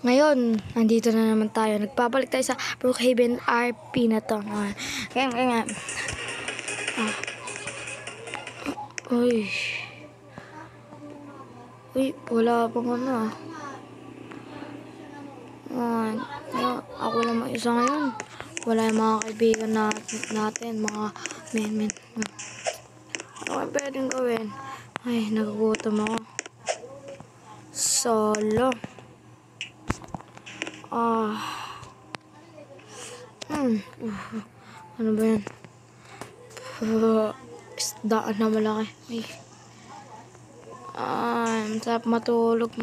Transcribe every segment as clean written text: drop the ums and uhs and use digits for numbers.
Ngayon, nandito na naman tayo. Nagpapalik tayo sa Brookhaven RP na to. Kaya. Uy. Uy, wala pang ano. Ako lang mag-isa ngayon. Wala yung mga kaibigan natin, mga men. Ano kayo pwedeng gawin? Ay, nagugutom ako. Solo. Ano ba yan? Isdaan na malaki. Masarap matulog.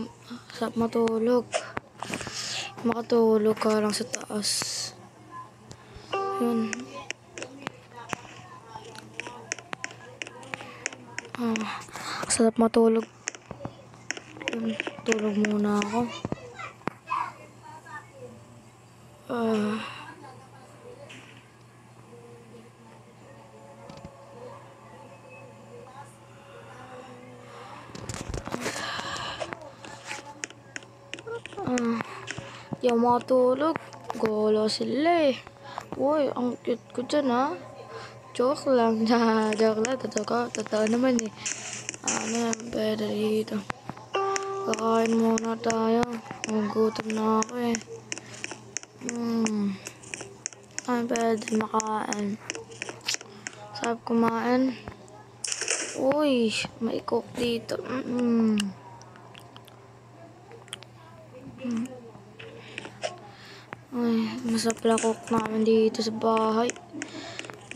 Makatulog ka lang sa taas. Yun. Sarap matulog. Tulog muna ako. Yung matulog, golo sila eh. Uy, ang cute ko dyan ha. Joke lang. Totoo naman eh. Ano yan, pwede dito. Kakain muna tayo. Gutom na ako eh. Pwede makain. Sarap kumain. Uy, may cook dito. Ay, masarap na cook namin dito sa bahay.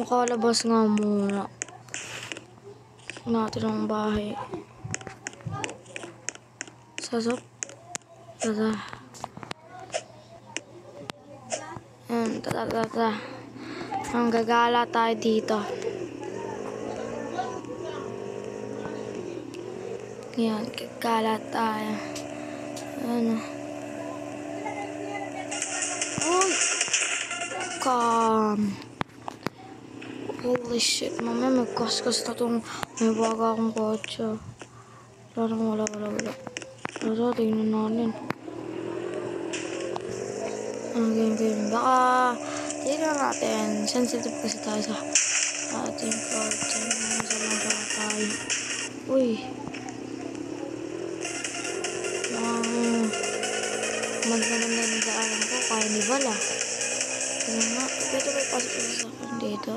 Makalabas nga muna natin ang bahay. Sasap. Tata. Ang gagala tayo dito. Yan, gagala tayo. Ano? Uy! Holy shit, mamaya may kaskas na itong may baga akong kotse. Parang wala. Tara, tingnan natin. Game. Baka, tingnan natin. Sensitive kasi tayo sa ating kotse. Masama tayo. Uy. Maganda ng daanan ko, carnival ah. Kaya nga, pwede ba ipasok sa akin dito?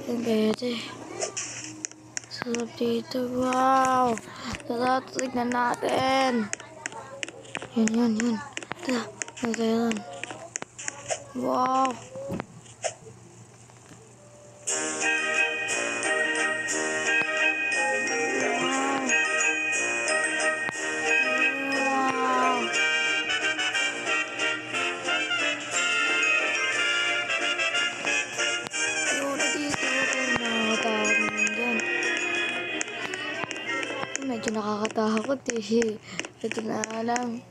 Pwede. Sarap dito, wow! Tara, tignan natin. Yun. Tara, magkaroon. Wow! Medyo nakakatakot eh. Ito na lang.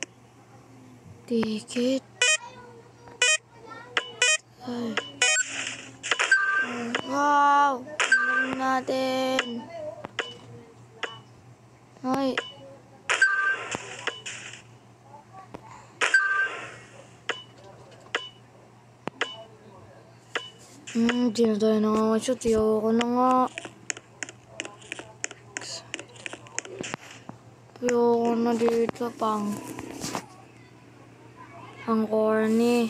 Ticket. Ay. Wow! Tingnan natin. Ay. Di na tayo nangangashoot. Ayoko na nga. Ayoko na dito pang ang corny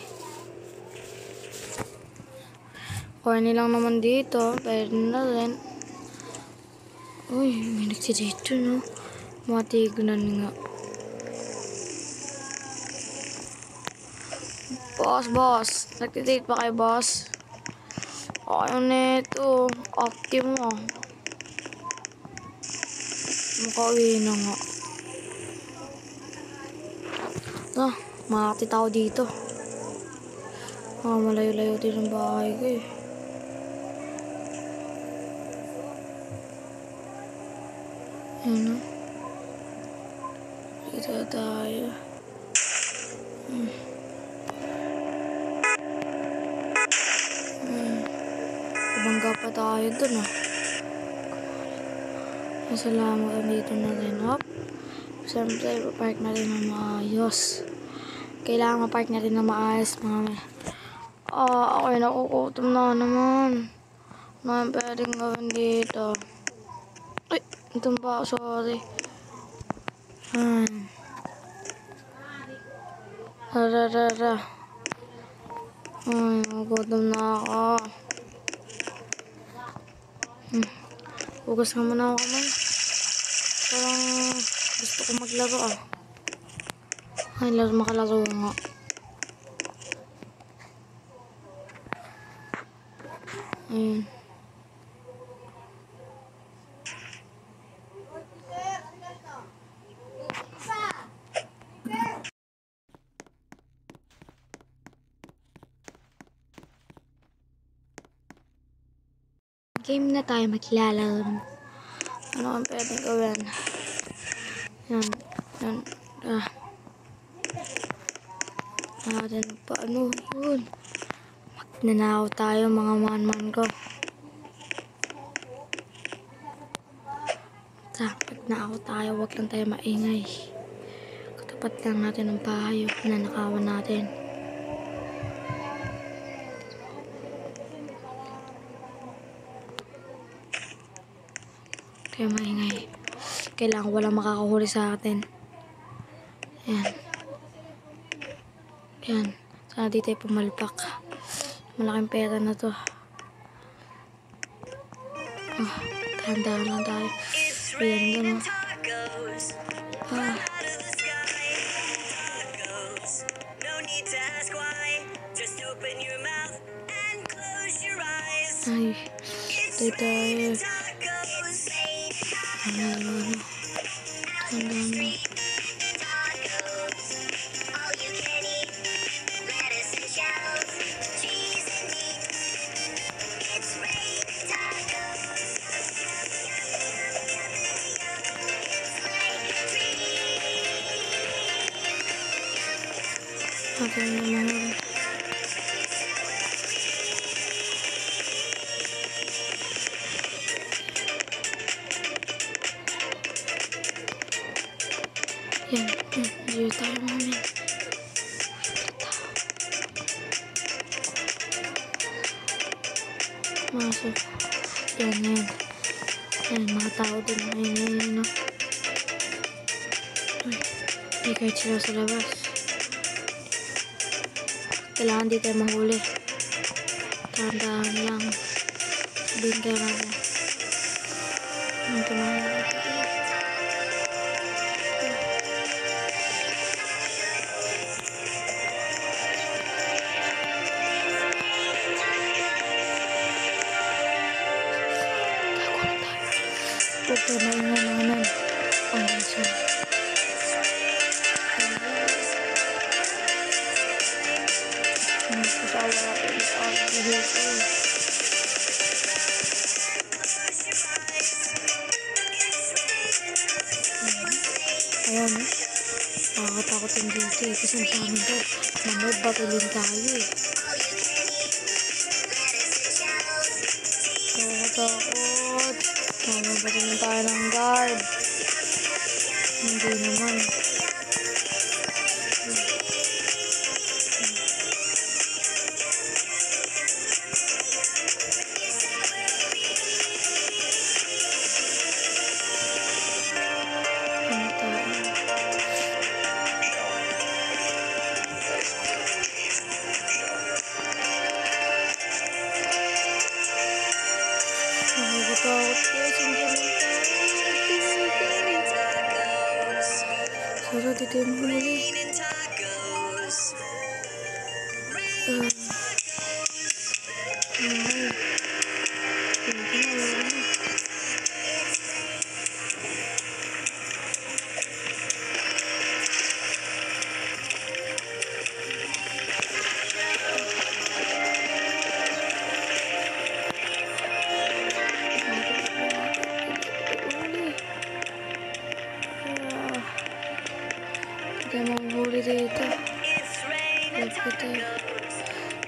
lang naman dito, pwede na rin. Uy, may nagtidito no, matignan nga. Boss, nagtidate pa kayo boss? Ayaw nito, active mo. Makauwi na nga. Makakati tao dito. Malayo-layo din ang bahay ko eh. Ano? Dito tayo. Bangga pa tayo dun ah. Salamat dito na rin. Hop. Siyempre, park na rin ng maayos. Kailangan ma-park na rin ng maayos, mga ako'y nakukutom na naman. Ano pwedeng gawin dito? Ay, ito ba? Sorry. Rararara. Ay, nakukutom na ako. Hugas nga muna ako kamay. Parang gusto ko maglaro Ay, makalaro nga. Ayun. Game na tayo maglalaro. Ano ang pwedeng gawin? Yan. Natin pa ano yun? Magnanakaw tayo mga man ko. Magnanakaw tayo, wag lang tayo maingay. Katapat lang natin ang bahay, nanakawan natin. Tayo maingay. Kailangan walang makakahuli sa atin. Yan. Sana di tayo pumalpak. Malaking pera na to. Dahan-dahan lang tayo. Ayan, gano'n. Ay, tayo. Dahan-dahan lang. Atin naman. Yan. Dito tayo muna. Masok. Yan. Yan, mga tao din. Ayun. Ay, kahit sila sa labas. Kailangan di tayo mahuli. Dahan-dahan lang. Sabihin tayo natin. Ito mahuli. Huwag tayo maingay. Ang bansa. Ayan, nakakatakot yung dito kasi ang samin ko, manood batulin tayo Nakakatakot. Manood batulin tayo ng guard. Hindi naman. Para dito yung huli. Mahuli dito.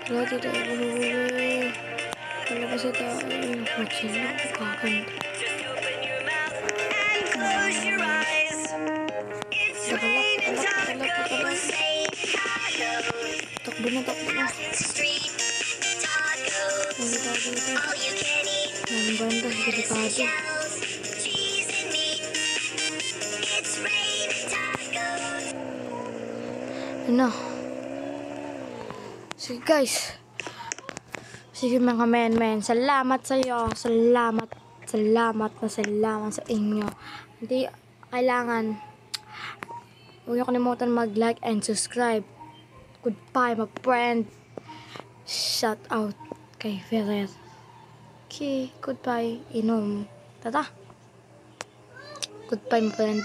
Wala dito mahuli. Palabas na tayo. Magsila. Kakanta. Takbo na. Delikado ito. Ang banda, delikado. Ano? Sige guys. Sige mga men. Salamat sa iyo. Salamat sa inyo. Hindi kailangan. Huwag niyo kalimutan mag-like and subscribe. Goodbye my friend. Shout out kay Ferrer. Okay, goodbye. Inom. Tata. Goodbye my friend.